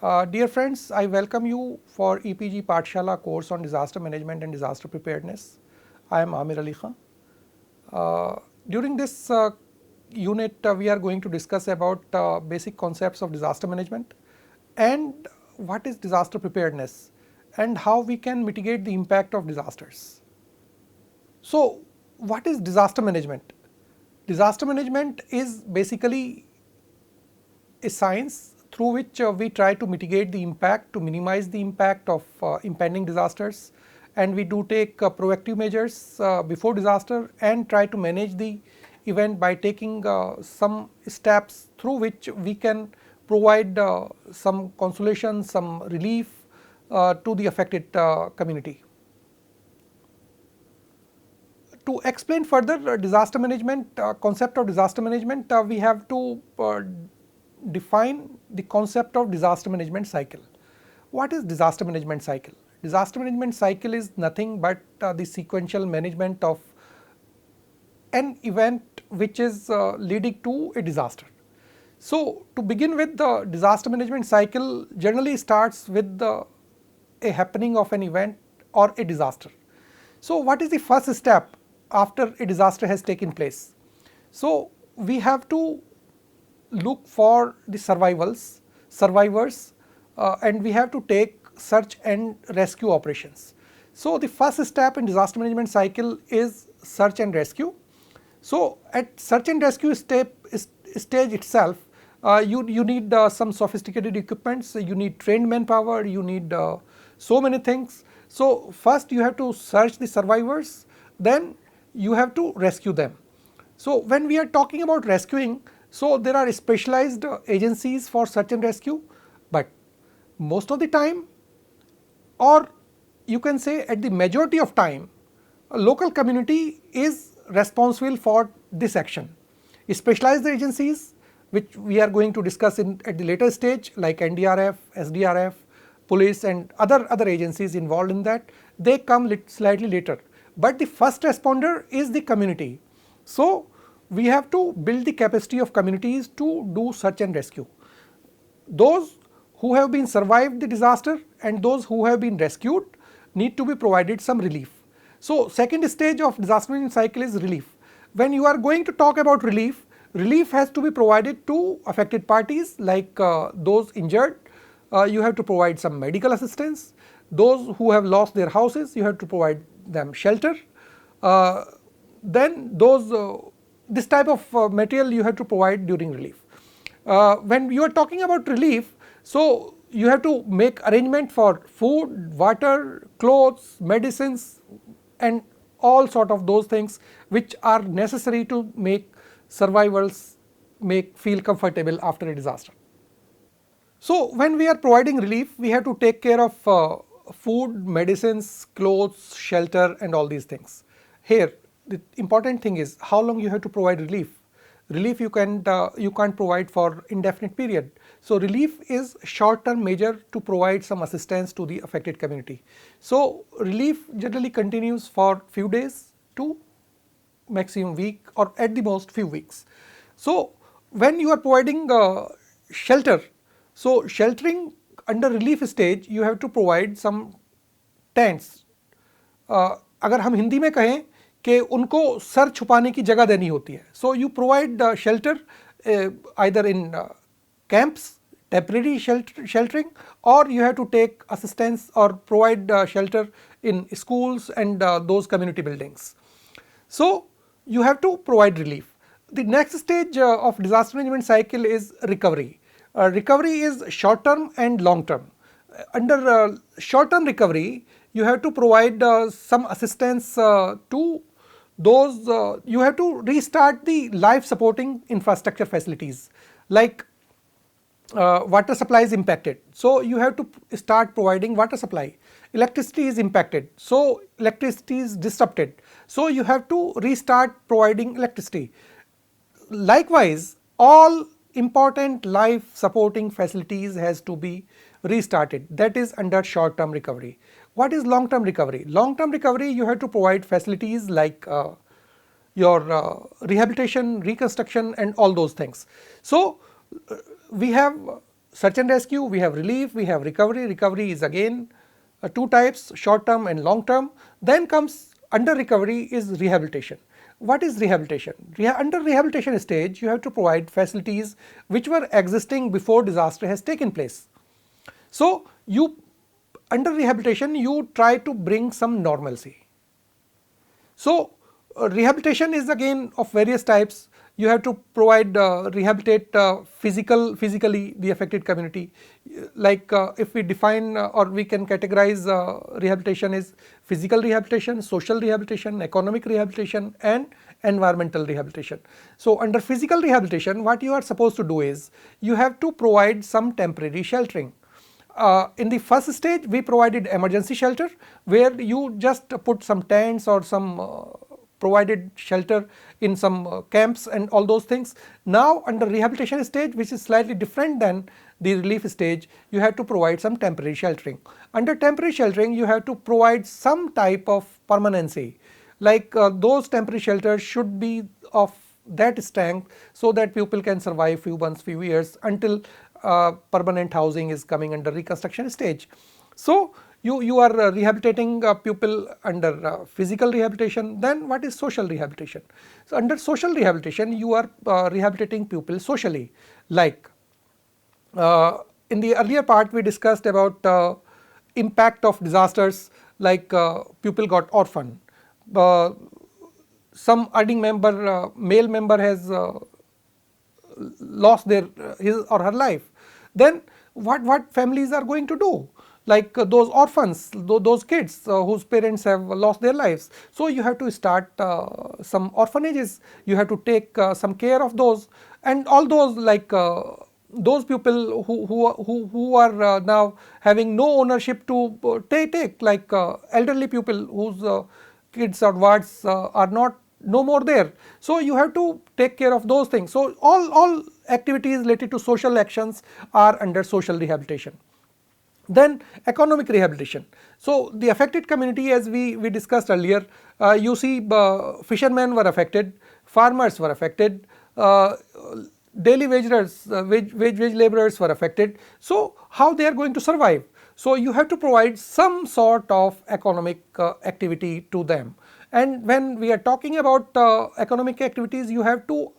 Dear friends, I welcome you for EPG Pathshala course on disaster management and disaster preparedness. I am Amir Ali Khan. During this unit, we are going to discuss about basic concepts of disaster management and what is disaster preparedness and how we can mitigate the impact of disasters. So, what is disaster management? Disaster management is basically a science through which we try to mitigate the impact, to minimize the impact of impending disasters, and we do take proactive measures before disaster and try to manage the event by taking some steps through which we can provide some consolation, some relief to the affected community. To explain further disaster management, concept of disaster management, we have to define the concept of disaster management cycle. What is disaster management cycle? Disaster management cycle is nothing but the sequential management of an event which is leading to a disaster. So, to begin with, the disaster management cycle generally starts with a happening of an event or a disaster. So, what is the first step after a disaster has taken place? So, we have to look for the survivors and we have to take search and rescue operations. So, the first step in disaster management cycle is search and rescue. So, at search and rescue stage itself, you need some sophisticated equipments, you need trained manpower, you need so many things. So, first you have to search the survivors, then you have to rescue them. So, when we are talking about rescuing, so there are specialized agencies for search and rescue, but most of the time, or you can say at the majority of time, a local community is responsible for this action. Specialized agencies, which we are going to discuss at the later stage, like NDRF, SDRF, police and other agencies involved in that, they come slightly later. But the first responder is the community. So, we have to build the capacity of communities to do search and rescue. Those who have been survived the disaster and those who have been rescued need to be provided some relief. So, second stage of disaster management cycle is relief. When you are going to talk about relief, relief has to be provided to affected parties like those injured. You have to provide some medical assistance. Those who have lost their houses, you have to provide them shelter. Then this type of material you have to provide during relief. When you are talking about relief, so you have to make arrangement for food, water, clothes, medicines and all sort of those things which are necessary to make survivors feel comfortable after a disaster. So, when we are providing relief, we have to take care of food, medicines, clothes, shelter and all these things. Here the important thing is how long you have to provide relief. Relief you can't provide for indefinite period. So, relief is short term measure to provide some assistance to the affected community. So, relief generally continues for few days to maximum week or at the most few weeks. So, when you are providing shelter, so sheltering under relief stage you have to provide some tents. अगर हम हिंदी में कहें कि उनको sir छुपाने की जगह देनी होती है. So, you provide shelter either in camps, temporary sheltering, or you have to take assistance or provide shelter in schools and those community buildings. So, you have to provide relief. The next stage of disaster management cycle is recovery. Recovery is short term and long term. Under short term recovery, you have to provide some assistance to those, you have to restart the life supporting infrastructure facilities like water supply is impacted. So, you have to start providing water supply. Electricity is impacted. So, electricity is disrupted. So, you have to restart providing electricity. Likewise, all important life supporting facilities has to be restarted. That is under short term recovery. What is long term recovery? Long term recovery, you have to provide facilities like your rehabilitation, reconstruction and all those things. So, we have search and rescue, we have relief, we have recovery. Recovery is again two types, short term and long term. Then comes under recovery is rehabilitation. What is rehabilitation? Under rehabilitation stage, you have to provide facilities which were existing before disaster has taken place. So, you under rehabilitation you try to bring some normalcy. So, rehabilitation is again of various types. You have to provide rehabilitate physically the affected community. Like if we define or we can categorize rehabilitation is physical rehabilitation, social rehabilitation, economic rehabilitation and environmental rehabilitation. So, under physical rehabilitation, what you are supposed to do is you have to provide some temporary sheltering. In the first stage, we provided emergency shelter, where you just put some tents or some provided shelter in some camps and all those things. Now, under rehabilitation stage, which is slightly different than the relief stage, you have to provide some temporary sheltering. Under temporary sheltering, you have to provide some type of permanency, like those temporary shelters should be of that strength, so that people can survive few months, few years, until permanent housing is coming under reconstruction stage. So, you are rehabilitating people under physical rehabilitation. Then what is social rehabilitation? So, under social rehabilitation, you are rehabilitating people socially, like in the earlier part we discussed about impact of disasters, like people got orphaned, some earning member, male member has lost their his or her life. Then what families are going to do? Like those orphans, those kids whose parents have lost their lives. So, you have to start some orphanages, you have to take some care of those, and all those, like those people who are now having no ownership to take, like elderly people whose kids or wards are not no more there. So, you have to take care of those things. So, all activities related to social actions are under social rehabilitation. Then economic rehabilitation. So, the affected community, as we discussed earlier, you see fishermen were affected, farmers were affected, daily wage laborers were affected. So, how they are going to survive? So, you have to provide some sort of economic activity to them. And when we are talking about economic activities, you have to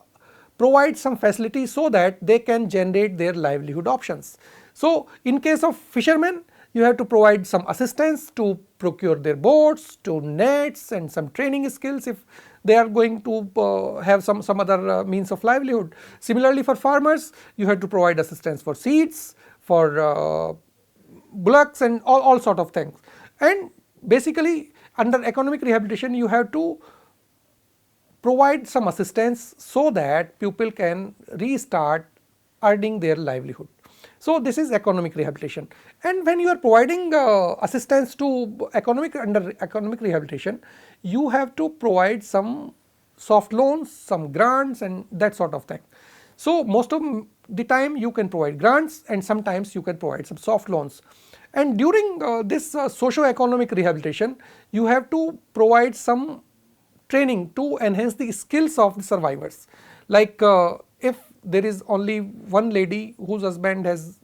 provide some facilities so that they can generate their livelihood options. So, in case of fishermen, you have to provide some assistance to procure their boats, to nets, and some training skills if they are going to have some other means of livelihood. Similarly, for farmers, you have to provide assistance for seeds, for bullocks, and all sort of things. And basically, under economic rehabilitation, you have to provide some assistance so that people can restart earning their livelihood. So, this is economic rehabilitation. And when you are providing assistance to under economic rehabilitation, you have to provide some soft loans, some grants, and that sort of thing. So, most of the time you can provide grants, and sometimes you can provide some soft loans. And during this socio-economic rehabilitation, you have to provide some training to enhance the skills of the survivors. Like if there is only one lady whose husband has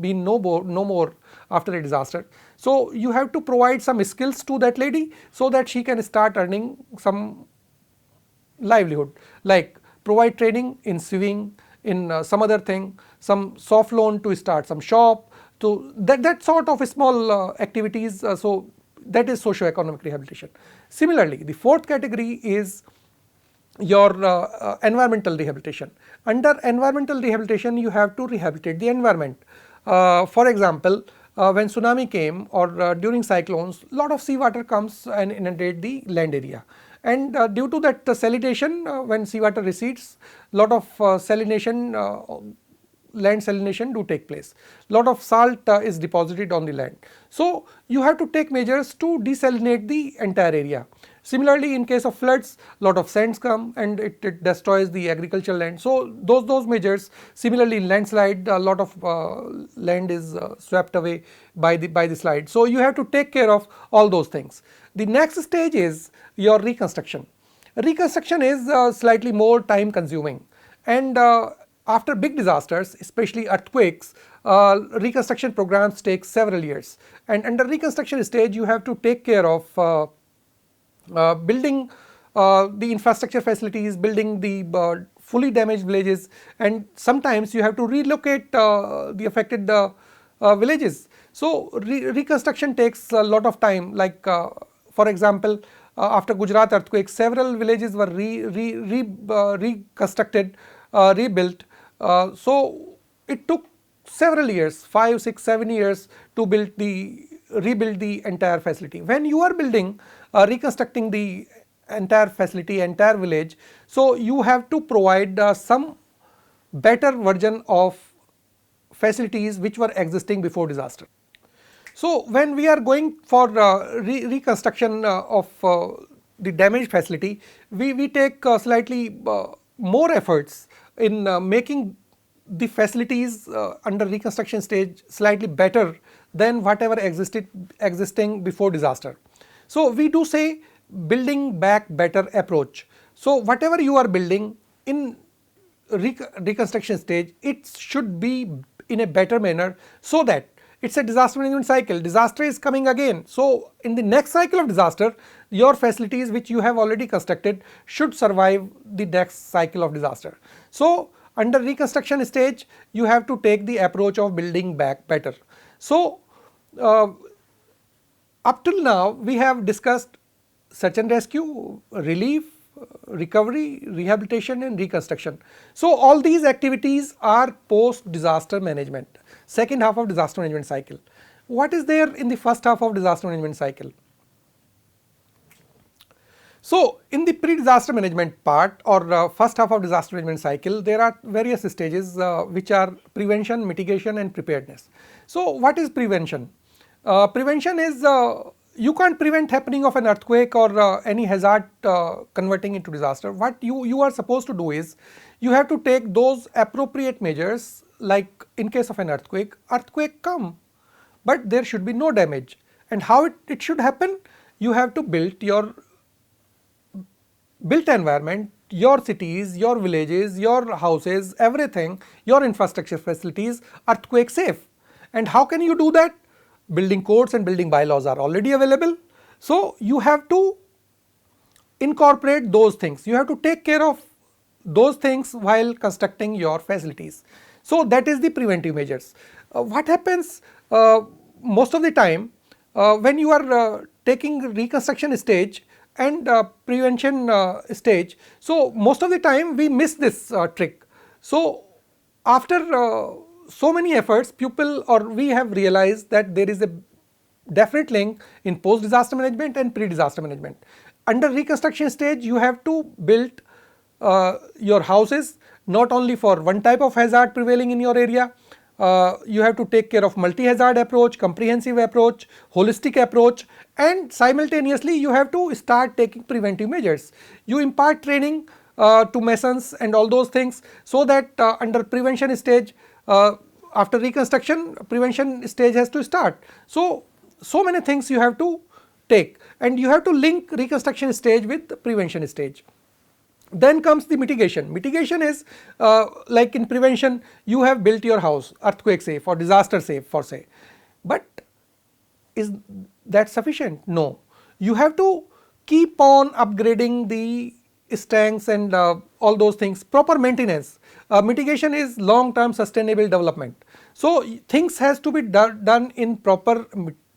been no more after a disaster. So, you have to provide some skills to that lady so that she can start earning some livelihood, like provide training in sewing, in some other thing, some soft loan to start some shop, to that sort of small activities. So, that is socio-economic rehabilitation. Similarly, the fourth category is your environmental rehabilitation. Under environmental rehabilitation, you have to rehabilitate the environment. For example, when tsunami came, or during cyclones, lot of seawater comes and inundate the land area. And due to that salination, when seawater recedes, lot of salination, land salination do take place. Lot of salt is deposited on the land. So, you have to take measures to desalinate the entire area. Similarly, in case of floods, lot of sands come and it destroys the agricultural land. So, those measures. Similarly, in landslide, a lot of land is swept away by the slide. So, you have to take care of all those things. The next stage is your reconstruction. Reconstruction is slightly more time consuming, and after big disasters, especially earthquakes, reconstruction programs take several years. And under reconstruction stage, you have to take care of building the infrastructure facilities, building the fully damaged villages, and sometimes you have to relocate the affected villages. So reconstruction takes a lot of time, like for example, after Gujarat earthquake, several villages were reconstructed, rebuilt. So it took several years, 5, 6, 7 years to rebuild the entire facility. When you are building, reconstructing the entire facility, entire village, so you have to provide some better version of facilities which were existing before disaster. So when we are going for reconstruction of the damaged facility, we take slightly more efforts in making the facilities under reconstruction stage slightly better than whatever existing before disaster. So we do say building back better approach. So whatever you are building in reconstruction stage, it should be in a better manner, so that it's a disaster management cycle. Disaster is coming again. So in the next cycle of disaster, your facilities which you have already constructed should survive the next cycle of disaster. So under reconstruction stage, you have to take the approach of building back better. So up till now, we have discussed search and rescue, relief, recovery, rehabilitation and reconstruction. So all these activities are post disaster management, second half of disaster management cycle. What is there in the first half of disaster management cycle? So in the pre-disaster management part, or first half of disaster management cycle, there are various stages which are prevention, mitigation and preparedness. So what is prevention? Prevention is, you can't prevent happening of an earthquake or any hazard converting into disaster. What you are supposed to do is, you have to take those appropriate measures, like in case of an earthquake come, but there should be no damage. And how it should happen? You have to build your built environment, your cities, your villages, your houses, everything, your infrastructure facilities earthquake safe. And how can you do that? Building codes and building bylaws are already available. So you have to incorporate those things. You have to take care of those things while constructing your facilities. So that is the preventive measures. What happens most of the time when you are taking reconstruction stage and prevention stage, so most of the time we miss this trick. So after so many efforts, we have realized that there is a definite link in post disaster management and pre disaster management. Under reconstruction stage, you have to build your houses not only for one type of hazard prevailing in your area. You have to take care of multi-hazard approach, comprehensive approach, holistic approach, and simultaneously you have to start taking preventive measures. You impart training to masons and all those things, so that under prevention stage, after reconstruction, prevention stage has to start. So many things you have to take, and you have to link reconstruction stage with the prevention stage. Then comes the mitigation. Mitigation is like in prevention, you have built your house earthquake safe or disaster safe for say, but is that sufficient? No. You have to keep on upgrading the strengths and all those things, proper maintenance. Mitigation is long term sustainable development. So things has to be done in proper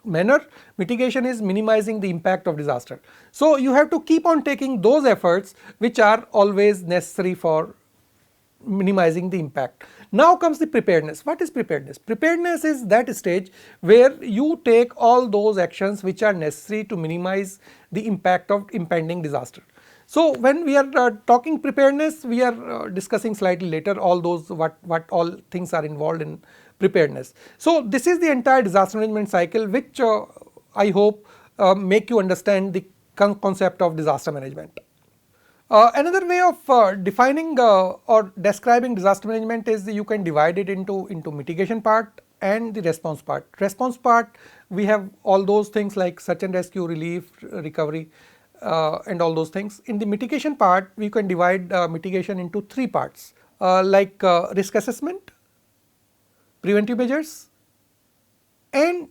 manner. Mitigation is minimizing the impact of disaster. So you have to keep on taking those efforts which are always necessary for minimizing the impact. Now comes the preparedness. What is preparedness? Preparedness is that stage where you take all those actions which are necessary to minimize the impact of impending disaster. So when we are talking preparedness, we are discussing slightly later all those what all things are involved in preparedness. So this is the entire disaster management cycle, which I hope make you understand the concept of disaster management. Another way of defining or describing disaster management is you can divide it into mitigation part and the response part. Response part, we have all those things like search and rescue, relief, recovery and all those things. In the mitigation part, we can divide mitigation into three parts: like risk assessment, preventive measures and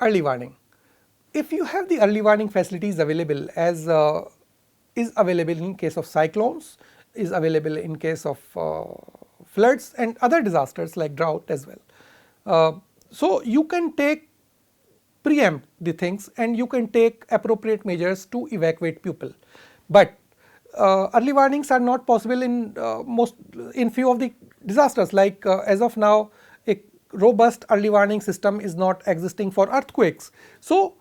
early warning. If you have the early warning facilities available as is available in case of cyclones, is available in case of floods and other disasters like drought as well. So you can preempt the things and you can take appropriate measures to evacuate people. But early warnings are not possible in few of the disasters, like as of now a robust early warning system is not existing for earthquakes. So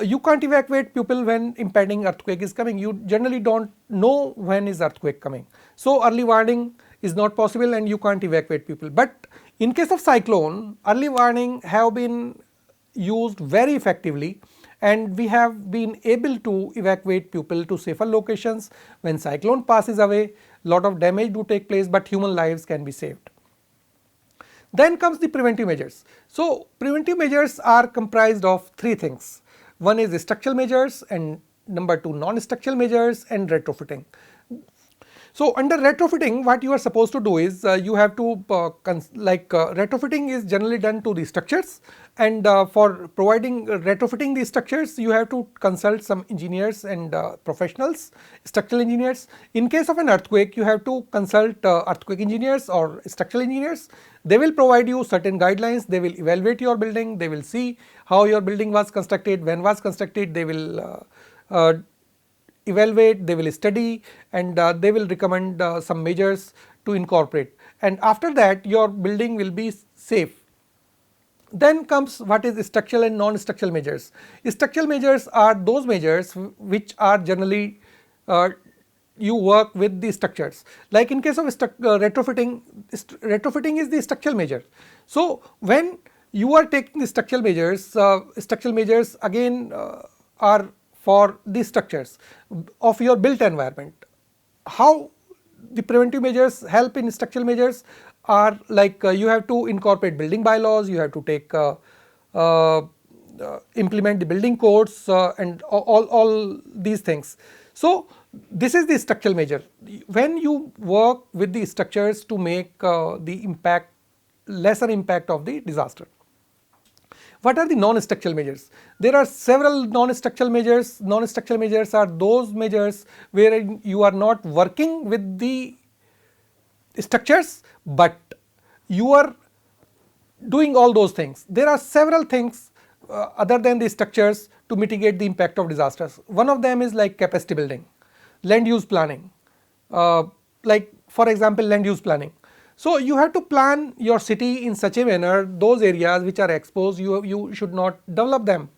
you can't evacuate people when impending earthquake is coming. You generally don't know when is earthquake coming. So early warning is not possible and you can't evacuate people. But in case of cyclone, early warning have been used very effectively and we have been able to evacuate people to safer locations. When cyclone passes away, lot of damage do take place, but human lives can be saved. Then comes the preventive measures. So preventive measures are comprised of three things. One is structural measures and number two non-structural measures and retrofitting. So under retrofitting, what you are supposed to do is you have to retrofitting is generally done to the structures, and for providing retrofitting the structures you have to consult some engineers and professionals, structural engineers. In case of an earthquake, you have to consult earthquake engineers or structural engineers. They will provide you certain guidelines, they will evaluate your building, they will see how your building was constructed, when was constructed, they will evaluate, they will study and they will recommend some measures to incorporate, and after that your building will be safe. Then comes what is structural and non-structural measures. Structural measures are those measures which are generally you work with the structures. Like in case of retrofitting, retrofitting is the structural measure. So when you are taking the structural measures again are for the structures of your built environment. How the preventive measures help in structural measures are like you have to incorporate building bylaws, you have to take implement the building codes and all these things. So this is the structural measure. When you work with the structures to make the lesser impact of the disaster. What are the non-structural measures? There are several non-structural measures. Non-structural measures are those measures where you are not working with the structures, but you are doing all those things. There are several things other than the structures to mitigate the impact of disasters. One of them is like capacity building, land use planning, like for example land use planning. So you have to plan your city in such a manner, those areas which are exposed, you should not develop them.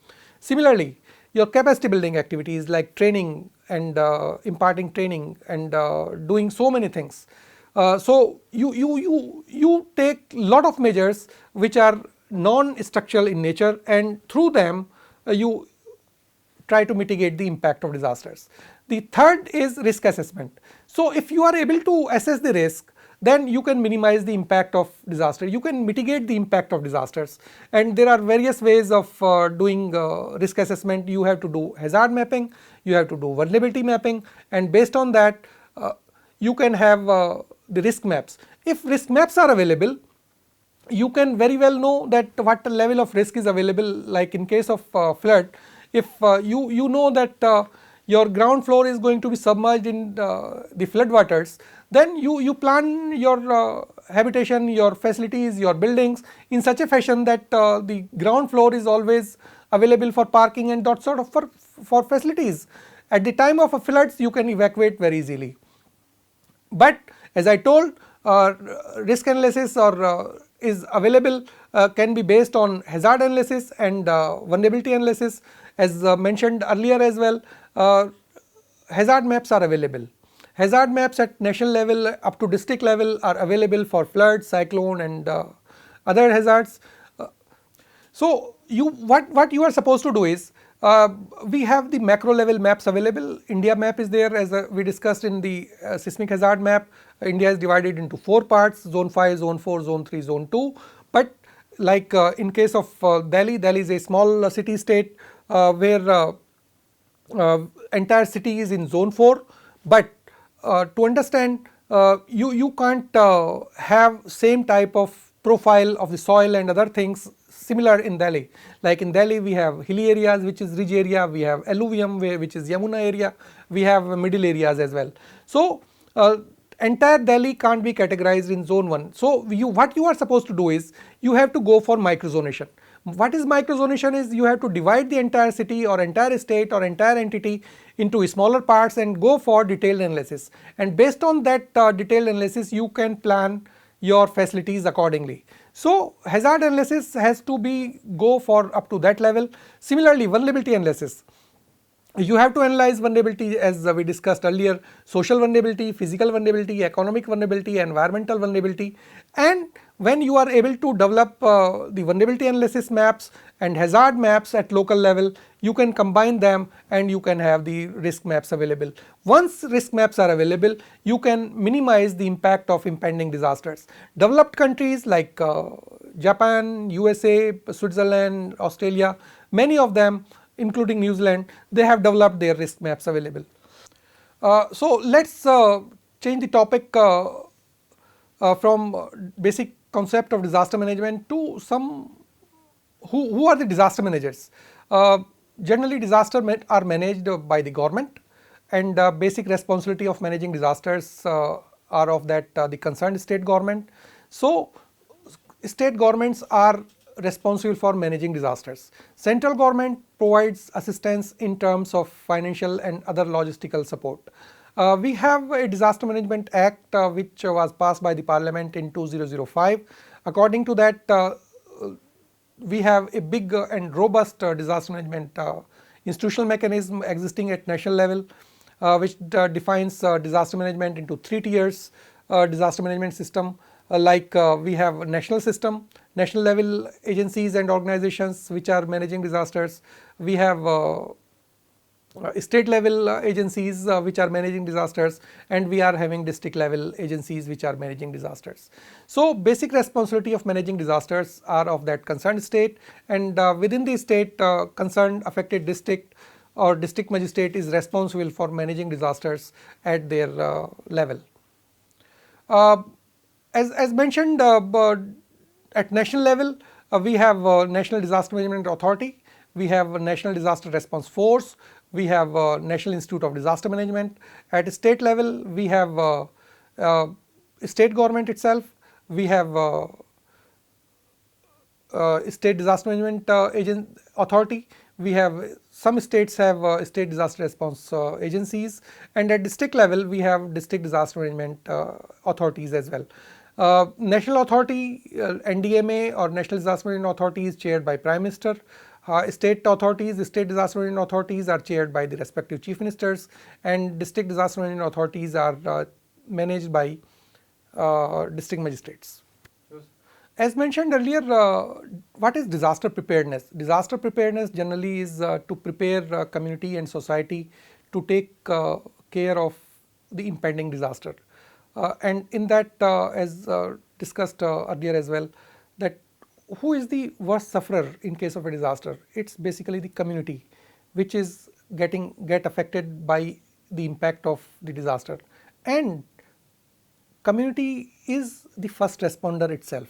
Similarly, your capacity building activities like training and imparting training and doing so many things. So you take lot of measures which are non-structural in nature, and through them you try to mitigate the impact of disasters. The third is risk assessment. So if you are able to assess the risk, then you can minimize the impact of disaster, you can mitigate the impact of disasters, and there are various ways of doing risk assessment. You have to do hazard mapping, you have to do vulnerability mapping, and based on that you can have the risk maps. If risk maps are available, you can very well know that what level of risk is available. Like in case of flood, if you know that your ground floor is going to be submerged in the flood waters, then you plan your habitation, your facilities, your buildings in such a fashion that the ground floor is always available for parking and that sort of for facilities. At the time of a floods, you can evacuate very easily. But as I told, risk analysis is available, can be based on hazard analysis and vulnerability analysis. As mentioned earlier as well, hazard maps are available. Hazard maps at national level up to district level are available for flood, cyclone and other hazards. So what you are supposed to do is, we have the macro level maps available. India map is there, as we discussed in the seismic hazard map. India is divided into 4 parts: zone 5, zone 4, zone 3, zone 2. But like in case of Delhi is a small city state where entire city is in zone 4. But to understand you can't have same type of profile of the soil and other things similar in Delhi. Like in Delhi we have hilly areas which is ridge area, we have alluvium which is Yamuna area, we have middle areas as well. So entire Delhi can't be categorized in zone 1. So what you are supposed to do is you have to go for microzonation. What is microzonation is you have to divide the entire city or entire state or entire entity into smaller parts and go for detailed analysis, and based on that detailed analysis you can plan your facilities accordingly. So hazard analysis has to be go for up to that level. Similarly, vulnerability analysis, you have to analyze vulnerability as we discussed earlier: social vulnerability, physical vulnerability, economic vulnerability, environmental vulnerability. And when you are able to develop the vulnerability analysis maps and hazard maps at local level, you can combine them and you can have the risk maps available. Once risk maps are available, you can minimize the impact of impending disasters. Developed countries like Japan, USA, Switzerland, Australia, many of them including New Zealand, they have developed their risk maps available. So let us change the topic from basic concept of disaster management to some who are the disaster managers. Generally disaster are managed by the government, and basic responsibility of managing disasters are of that the concerned state government. So state governments are responsible for managing disasters. Central government provides assistance in terms of financial and other logistical support. We have a Disaster Management Act which was passed by the Parliament in 2005. According to that, we have a big and robust disaster management institutional mechanism existing at national level, which defines disaster management into 3 tiers disaster management system. We have a national system, national level agencies and organizations which are managing disasters. We have state level agencies which are managing disasters, and we are having district level agencies which are managing disasters. So basic responsibility of managing disasters are of that concerned state, and within the state concerned affected district or district magistrate is responsible for managing disasters at their level. As mentioned, at national level we have National Disaster Management Authority, we have National Disaster Response Force, we have National Institute of Disaster Management. At state level we have state government itself, we have State Disaster Management Authority, we have some states have state disaster response agencies, and at district level we have district disaster management authorities as well. National authority NDMA or National Disaster Management Authority is chaired by Prime Minister. State authorities, state disaster management authorities are chaired by the respective chief ministers, and district disaster management authorities are managed by district magistrates. As mentioned earlier, what is disaster preparedness? Disaster preparedness generally is to prepare community and society to take care of the impending disaster. And in that, as discussed earlier as well, that who is the worst sufferer in case of a disaster? It's basically the community which is get affected by the impact of the disaster, and community is the first responder itself.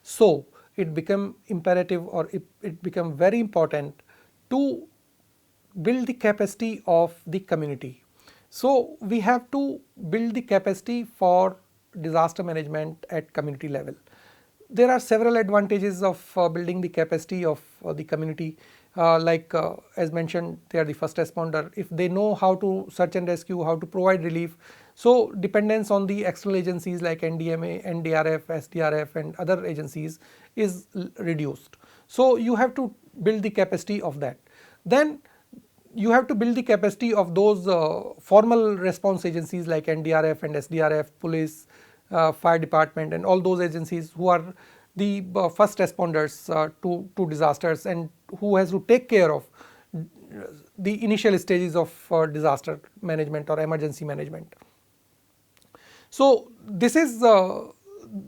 So it become imperative, or it become very important to build the capacity of the community. So we have to build the capacity for disaster management at community level. There are several advantages of building the capacity of the community. As mentioned, they are the first responder. If they know how to search and rescue, how to provide relief, so dependence on the external agencies like NDMA, NDRF, SDRF and other agencies is reduced. So you have to build the capacity of that. Then you have to build the capacity of those formal response agencies like NDRF and SDRF, police, fire department and all those agencies who are the first responders to disasters and who has to take care of the initial stages of disaster management or emergency management. So this is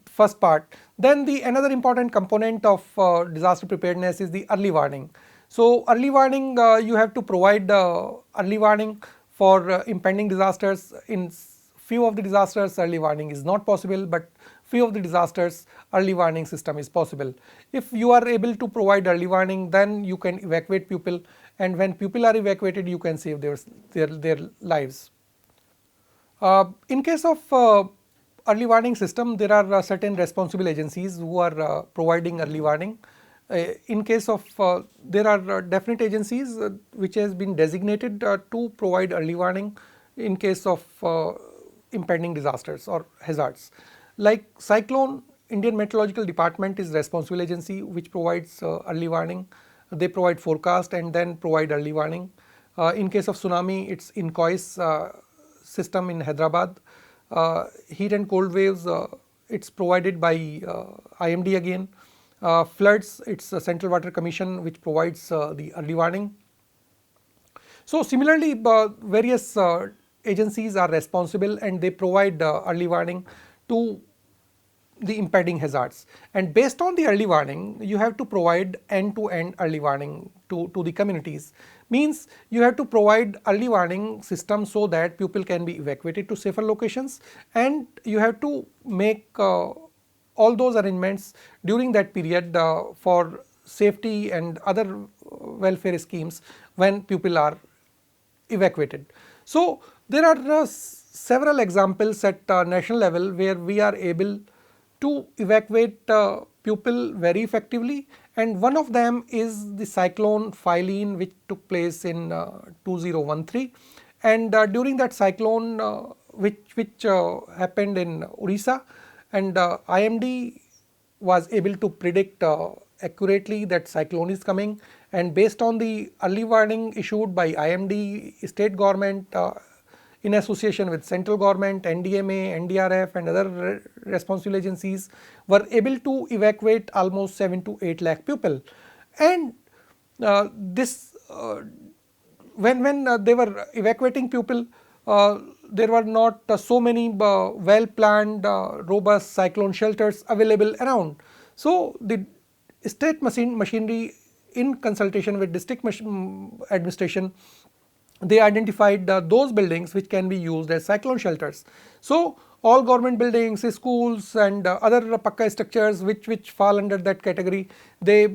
first part. Then another important component of disaster preparedness is the early warning. So early warning, you have to provide early warning for impending disasters in few of the disasters early warning is not possible, but few of the disasters early warning system is possible. If you are able to provide early warning, then you can evacuate people, and when people are evacuated you can save their lives. In case of early warning system, there are certain responsible agencies who are providing early warning. In case of there are definite agencies which has been designated to provide early warning in case of impending disasters or hazards. Like cyclone, Indian Meteorological Department is responsible agency which provides early warning. They provide forecast and then provide early warning. In case of tsunami, it's INCOIS system in Hyderabad. Heat and cold waves, it's provided by IMD again. Floods, it's the Central Water Commission which provides the early warning. So similarly, various agencies are responsible and they provide early warning to the impending hazards, and based on the early warning you have to provide end to end early warning to the communities. Means you have to provide early warning system so that people can be evacuated to safer locations, and you have to make all those arrangements during that period for safety and other welfare schemes when people are evacuated. So there are several examples at national level where we are able to evacuate people very effectively, and one of them is the cyclone Phylline which took place in 2013, and during that cyclone which happened in Orissa, and IMD was able to predict accurately that cyclone is coming, and based on the early warning issued by IMD, state government in association with central government, NDMA, NDRF and other responsible agencies were able to evacuate almost 7 to 8 lakh people. And this when they were evacuating people, there were not so many well planned robust cyclone shelters available around. So the state machinery in consultation with district administration, they identified those buildings which can be used as cyclone shelters. So all government buildings, schools and other pakka structures which fall under that category, they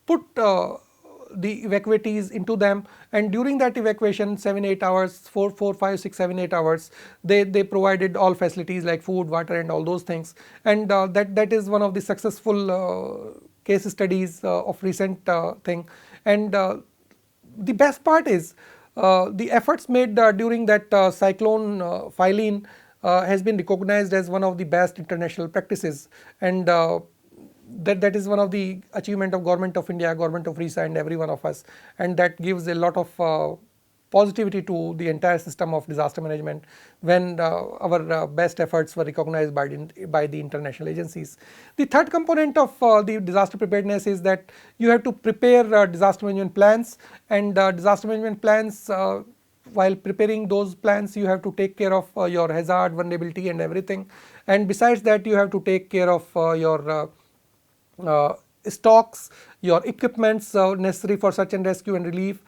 put the evacuees into them, and during that evacuation 7-8 hours, 4, 5, 6, 7, 8 hours, they provided all facilities like food, water and all those things, and that is one of the successful case studies of recent thing. And the best part is the efforts made during that cyclone Phylline has been recognized as one of the best international practices, and that is one of the achievement of Government of India, Government of Orissa and every one of us, and that gives a lot of positivity to the entire system of disaster management when our best efforts were recognized by the international agencies. The third component of the disaster preparedness is that you have to prepare disaster management plans, and disaster management plans, while preparing those plans you have to take care of your hazard, vulnerability and everything, and besides that you have to take care of your stocks, your equipments necessary for search and rescue and relief,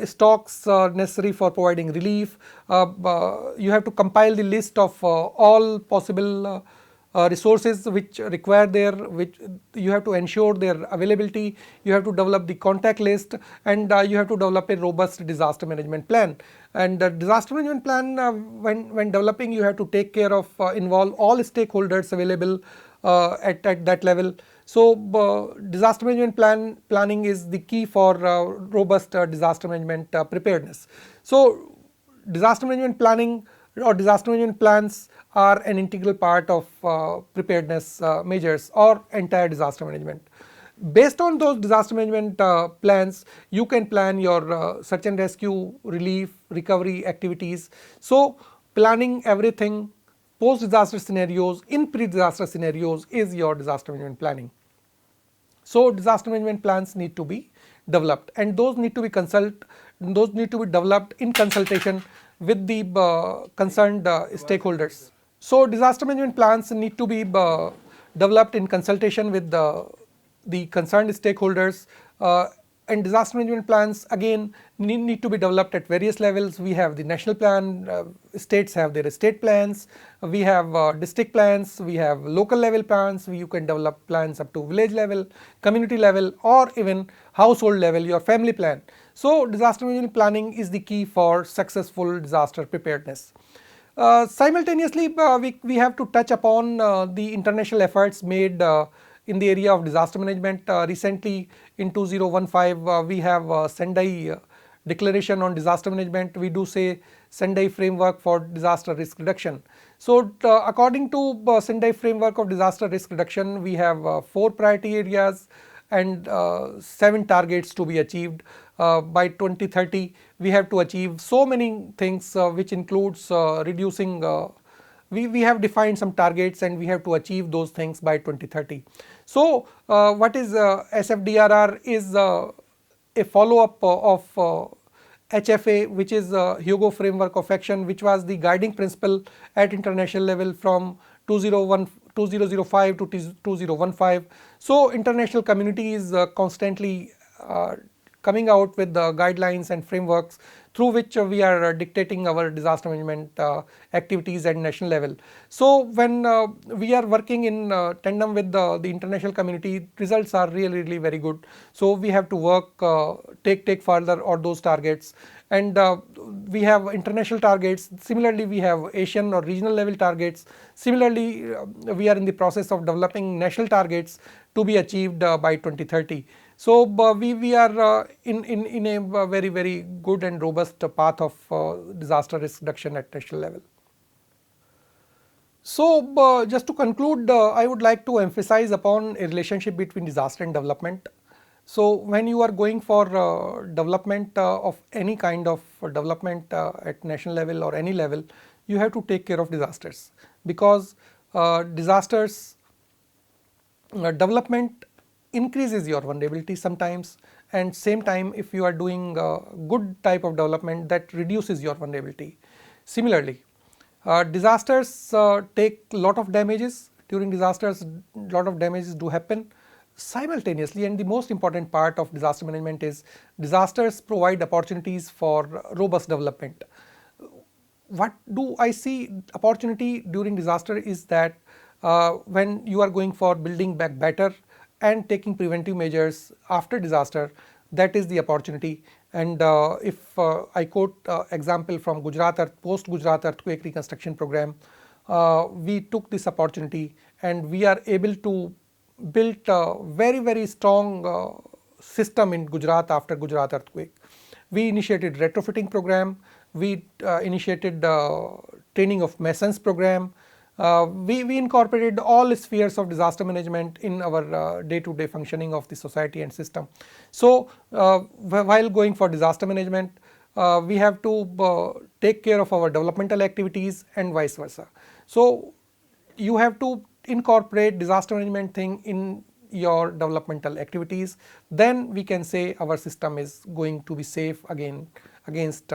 stocks necessary for providing relief. You have to compile the list of all possible resources which require which you have to ensure their availability. You have to develop the contact list, and you have to develop a robust disaster management plan. And the disaster management plan, when developing, you have to take care of involve all stakeholders available at that level. So disaster management planning is the key for robust disaster management preparedness. So disaster management planning or disaster management plans are an integral part of preparedness measures or entire disaster management. Based on those disaster management plans, you can plan your search and rescue, relief, recovery activities. So planning everything post-disaster scenarios, in pre-disaster scenarios is your disaster management planning. So disaster management plans need to be developed, and those need to be developed in consultation with the concerned stakeholders. So disaster management plans need to be developed in consultation with the concerned stakeholders And disaster management plans again need to be developed at various levels. We have the national plan, states have their state plans, we have district plans, we have local level plans, you can develop plans up to village level, community level, or even household level, your family plan. So disaster management planning is the key for successful disaster preparedness. Simultaneously, we have to touch upon the international efforts made in the area of disaster management. Recently in 2015 we have Sendai declaration on disaster management. We do say Sendai framework for disaster risk reduction. So according to Sendai framework of disaster risk reduction, we have 4 priority areas and 7 targets to be achieved. By 2030 we have to achieve so many things, which includes reducing, we have defined some targets and we have to achieve those things by 2030. So what is SFDRR is a follow up of HFA, which is Hugo framework of action, which was the guiding principle at international level from 2005 to 2015. So international community is constantly coming out with the guidelines and frameworks through which we are dictating our disaster management activities at national level. So when we are working in tandem with the international community, results are really very good. So we have to work, take further on those targets, and we have international targets. Similarly, we have Asian or regional level targets. Similarly, we are in the process of developing national targets to be achieved by 2030. So we are in a very good and robust path of disaster risk reduction at national level. So just to conclude, I would like to emphasize upon a relationship between disaster and development. So when you are going for development of any kind of development at national level or any level, you have to take care of disasters, because disasters development increases your vulnerability sometimes, and same time if you are doing good type of development, that reduces your vulnerability. Similarly, disasters take lot of damages. During disasters, lot of damages do happen simultaneously, and the most important part of disaster management is disasters provide opportunities for robust development. What do I see opportunity during disaster is that when you are going for building back better and taking preventive measures after disaster, that is the opportunity. And if I quote example from post Gujarat earthquake reconstruction program, we took this opportunity and we are able to build a very strong system in Gujarat after Gujarat earthquake. We initiated retrofitting program, we initiated training of masons program. We incorporated all spheres of disaster management in our day-to-day functioning of the society and system. So while going for disaster management, we have to take care of our developmental activities and vice versa. So you have to incorporate disaster management thing in your developmental activities, then we can say our system is going to be safe again against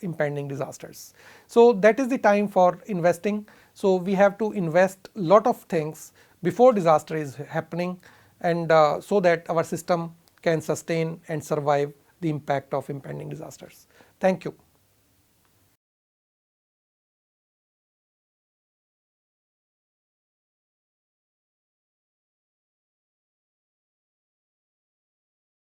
impending disasters. So that is the time for investing. So we have to invest lot of things before disaster is happening, and so that our system can sustain and survive the impact of impending disasters. Thank you.